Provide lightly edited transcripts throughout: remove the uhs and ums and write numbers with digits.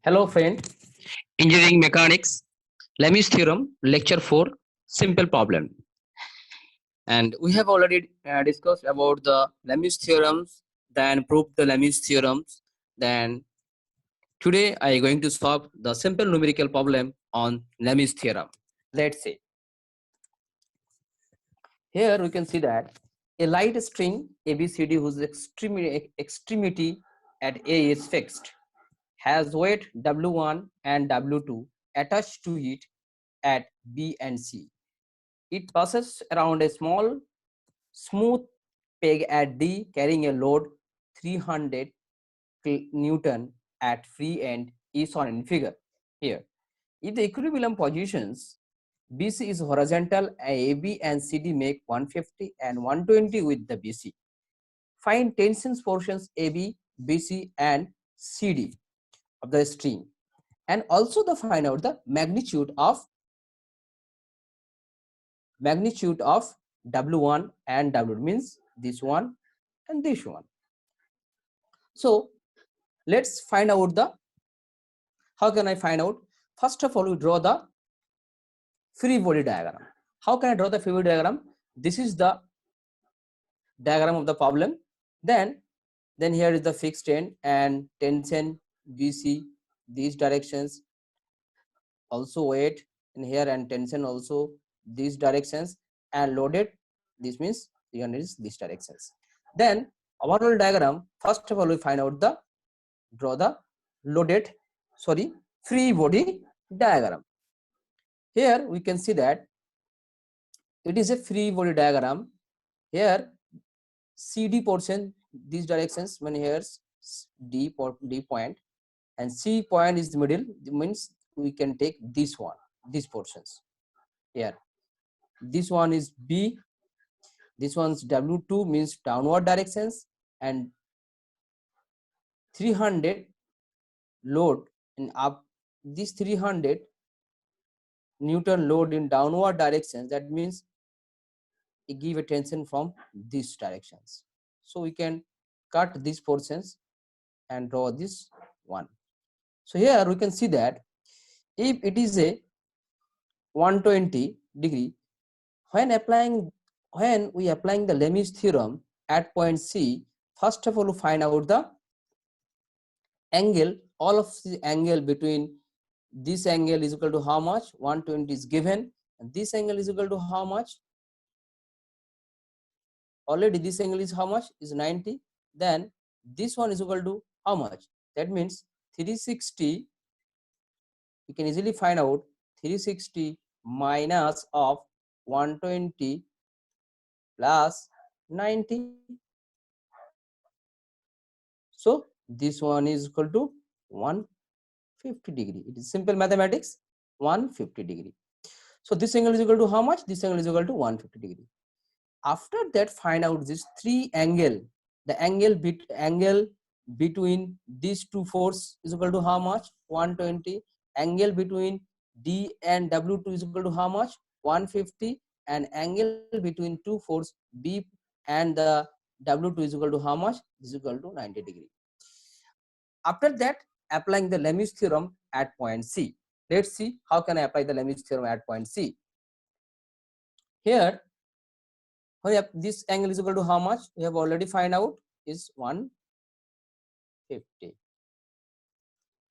Hello friend, Engineering Mechanics, Lami's Theorem, Lecture 4, Simple Problem. And we have already discussed about the Lami's Theorems, then proved the Lami's Theorems. Then today I am going to solve the simple numerical problem on Lami's Theorem. Let's see. Here we can see that a light string ABCD whose extremity at A is fixed has weight W1 and W2 attached to it at B and C. It passes around a small smooth peg at D carrying a load 300 Newton at free end is shown in figure here. If the equilibrium positions BC is horizontal, AB and CD make 150 and 120 with the BC. Find tensions portions AB, BC and CD of the string, and also the find out the magnitude of W1 and W means this one and this one. So let's find out the how can I find out. First of all, we draw the free body diagram. How can I draw the free body diagram? This is the diagram of the problem. Then here is the fixed end and tension BC, these directions, also weight in here and tension also these directions, and loaded, this means 300 is these directions. Then overall diagram, first of all we find out the draw the free body diagram. Here we can see that it is a free body diagram. Here CD portion, these directions, when here's D point and C point is the middle, means we can take this one, these portions. Here this one is B, this one's W2 means downward directions, and 300 load in up, this 300 Newton load in downward directions, that means it give a tension from these directions. So we can cut these portions and draw this one. So here we can see that if it is a 120 degree, when we applying the Lami's theorem at point C, first of all we find out the angle, all of the angle between this angle is equal to how much, 120 is given, and this angle is equal to how much, already this angle is how much, is 90, then this one is equal to how much, that means 360. You can easily find out 360 minus of 120 plus 90. So this one is equal to 150 degree. It is simple mathematics, 150 degree. So this angle is equal to how much? This angle is equal to 150 degree. After that, find out this three angle. The angle between these two forces is equal to how much? 120. Angle between D and W2 is equal to how much? 150. And angle between two forces B and the W2 is equal to how much? Is equal to 90 degree. After that, applying the Lami's theorem at point C. Let's see how can I apply the Lami's theorem at point C. Here, this angle is equal to how much? We have already find out is 150,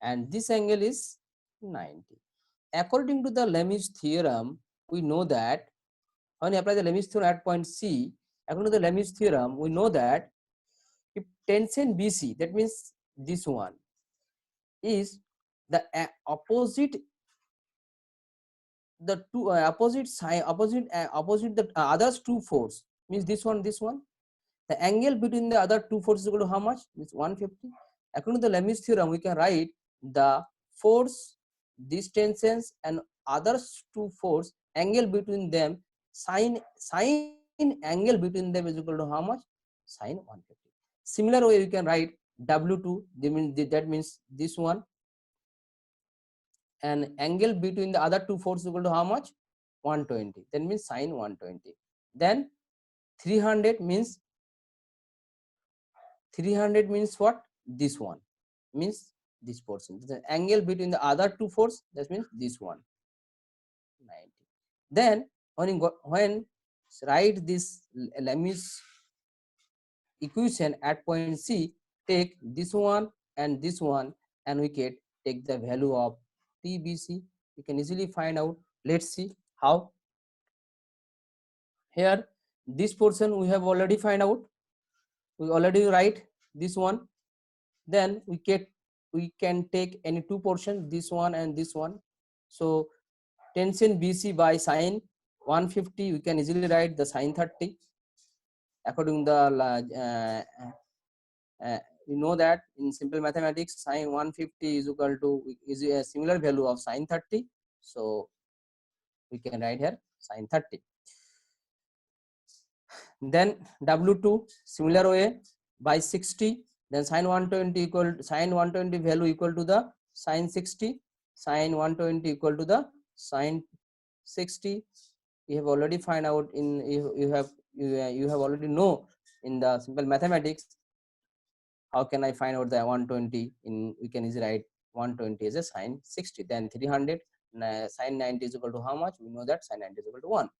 and this angle is 90. According to the Lami's theorem, we know that when we apply the Lami's theorem at point C, according to the Lami's theorem, we know that if tension BC, that means this one, is the opposite, the two opposite side, opposite the others two force, means this one, the angle between the other two forces is equal to how much? It's 150. According to the Lami's theorem, we can write the force, these tensions, and others two force, angle between them, sine angle between them is equal to how much? Sine 150. Similar way, you can write W2, that means this one, and angle between the other two forces is equal to how much? 120. That means sine 120. Then 300 means what? This one means this portion. The angle between the other two force, that means this one, 90. Then when write this Lami's equation at point C, take this one and this one, and we can take the value of TBC. We can easily find out. Let's see how. Here, this portion we have already find out. We already write this one. Then we can take any two portions, this one and this one. So tension BC by sine 150, we can easily write the sine 30 according to the we know that in simple mathematics sine 150 is equal to is a similar value of sine 30. So we can write here sine 30. Then W2 similar way by 60, then sine 120 equal sine 120 value equal to the sine 60, sine 120 equal to the sine 60. You have already find out in you have already know in the simple mathematics. How can I find out the 120? In we can easily write 120 as a sine 60. Then 300 sine 90 is equal to how much? We know that sine 90 is equal to 1.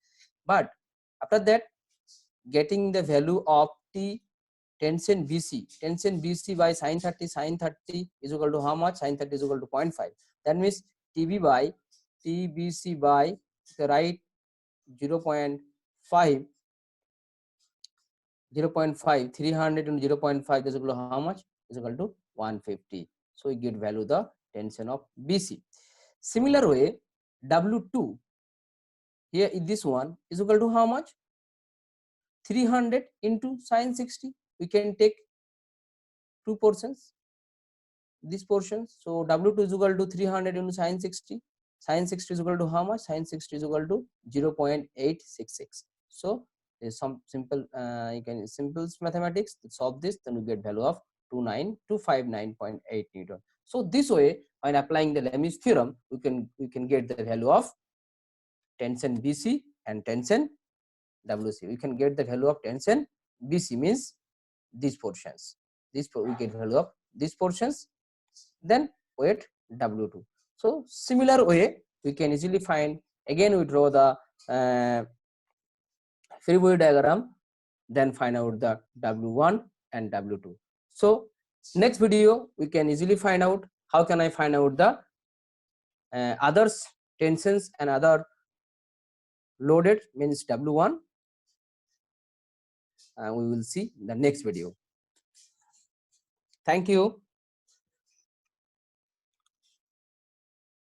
But after that, getting the value of T tension BC by sine 30 is equal to how much? Sine 30 is equal to 0.5. That means TB by TBC by the right 0.5 300 into 0.5 is equal to how much? Is equal to 150. So we get value the tension of BC. Similar way, W2 here in this one is equal to how much? 300 into sine 60. We can take two portions, these portions. So W2 is equal to 300 into sine 60. Sine 60 is equal to how much? Sine 60 is equal to 0.866. So there's some simple you can simple mathematics to solve this, then we get value of 259.8 Newton. So this way, when applying the Lami's theorem, we can get the value of tension BC and tension WC. We can get the value of tension BC means these portions. We get value of these portions. Then weight W2. So similar way, we can easily find. Again, we draw the free body diagram, then find out the W1 and W2. So next video, we can easily find out how can I find out the others tensions and other loaded means W1. We will see in the next video. Thank you.